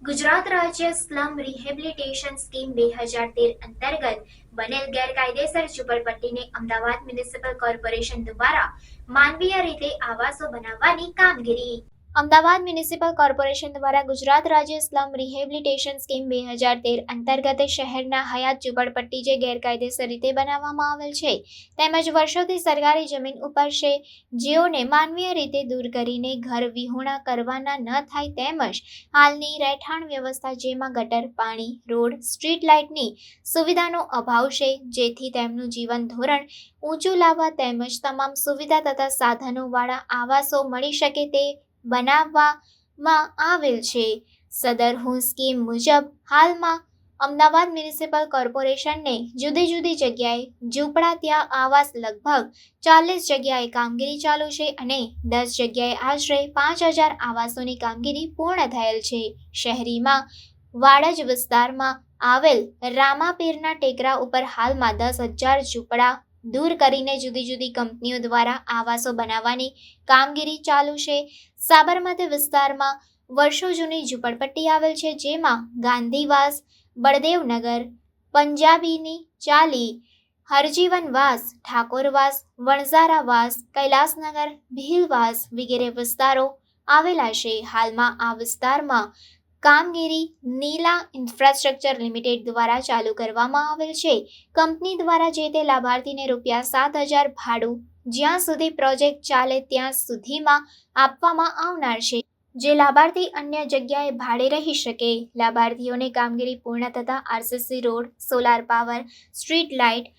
ગુજરાત રાજ્ય slum rehabilitation scheme 2013 અંતર્ગત બનેલ ગેરકાયદેસર ઝૂંપડપટ્ટીને અમદાવાદ મ્યુનિસિપલ કોર્પોરેશન દ્વારા માનવીય રીતે આવાસો બનાવવાની કામગીરી. અમદાવાદ મ્યુનિસિપલ કોર્પોરેશન દ્વારા ગુજરાત રાજ્ય સ્લમ રિહેબિલિટેશન સ્કીમ 2013 અંતર્ગત શહેરના હયાત ઝૂંપડપટ્ટી જે ગેરકાયદેસર રીતે બનાવવામાં આવેલ છે તેમજ વર્ષોથી સરકારી જમીન ઉપર છે જેઓને માનવીય રીતે દૂર કરીને ઘર વિહોણા કરવાના ન થાય તેમજ હાલની રહેઠાણ વ્યવસ્થા જેમાં ગટર, પાણી, રોડ, સ્ટ્રીટ લાઇટની સુવિધાનો અભાવ છે જેથી તેમનું જીવન ધોરણ ઊંચું લાવવા તેમજ તમામ સુવિધા તથા સાધનોવાળા આવાસો મળી શકે તે બનાવવામાં આવેલ છે. સદરહુ સ્કીમ મુજબ હાલમાં અમદાવાદ મ્યુનિસિપલ કોર્પોરેશનને જુદી જુદી જગ્યાએ ઝૂંપડા ત્યાં આવાસ લગભગ 40 જગ્યાએ કામગીરી ચાલુ છે અને 10 જગ્યાએ આશરે 5000 આવાસોની કામગીરી પૂર્ણ થયેલ છે. શહેરીમાં વાડજ વિસ્તારમાં આવેલ રામાપીરના ટેકરા ઉપર હાલમાં 10,000 ઝૂંપડા દૂર કરીને જુદી જુદી કંપનીઓ દ્વારા આવાસો બનાવવાની કામગીરી ચાલુ છે. સાબરમતી વિસ્તારમાં વર્ષો જૂની ઝૂંપડપટ્ટી આવેલ છે જેમાં ગાંધીવાસ, બળદેવનગર, પંજાબીની ચાલી, હરજીવનવાસ, ઠાકોરવાસ, વણઝારાવાસ, કૈલાસનગર, ભીલવાસ વગેરે વિસ્તારો આવેલા છે. હાલમાં આ વિસ્તારમાં કામગીરી નીલા ઇન્ફ્રાસ્ટ્રક્ચર લિમિટેડ દ્વારા ચાલુ કરવામાં આવેલ છે. કંપની દ્વારા જે તે લાભાર્થીને ₹7,000 ભાડું જ્યાં સુધી પ્રોજેક્ટ ચાલે ત્યાં સુધીમાં આપવામાં આવનાર છે, જે લાભાર્થી અન્ય જગ્યાએ ભાડે રહી શકે. લાભાર્થીઓને કામગીરી પૂર્ણ થતાં RCC road, solar power, street light,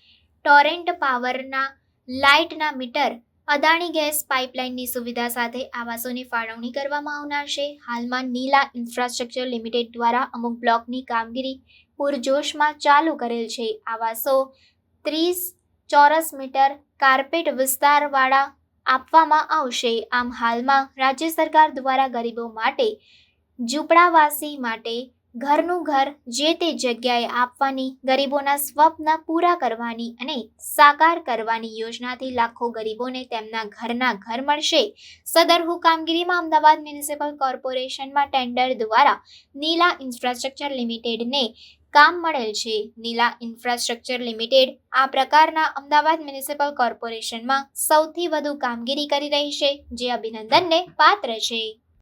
Torrent પાવરના લાઇટના મીટર, અદાણી ગેસ પાઇપલાઇનની સુવિધા સાથે આવાસોની ફાળવણી કરવામાં આવનાર છે. હાલમાં નીલા ઇન્ફ્રાસ્ટ્રક્ચર લિમિટેડ દ્વારા અમુક બ્લોકની કામગીરી પૂરજોશમાં ચાલુ કરેલ છે. આવાસો 30 ચોરસ મીટર કાર્પેટ વિસ્તારવાળા આપવામાં આવશે. આમ હાલમાં રાજ્ય સરકાર દ્વારા ગરીબો માટે ઝૂંપડાવાસી માટે ઘરનું ઘર જે તે જગ્યાએ આપવાની, ગરીબોના સ્વપ્ન પૂરા કરવાની અને સાકાર કરવાની યોજનાથી લાખો ગરીબોને તેમના ઘરના ઘર મળશે. સદરહુ કામગીરીમાં અમદાવાદ મ્યુનિસિપલ કોર્પોરેશનમાં ટેન્ડર દ્વારા નીલા ઇન્ફ્રાસ્ટ્રક્ચર લિમિટેડને કામ મળેલ છે. નીલા ઇન્ફ્રાસ્ટ્રક્ચર લિમિટેડ આ પ્રકારના અમદાવાદ મ્યુનિસિપલ કોર્પોરેશનમાં સૌથી વધુ કામગીરી કરી રહી છે જે અભિનંદનને પાત્ર છે.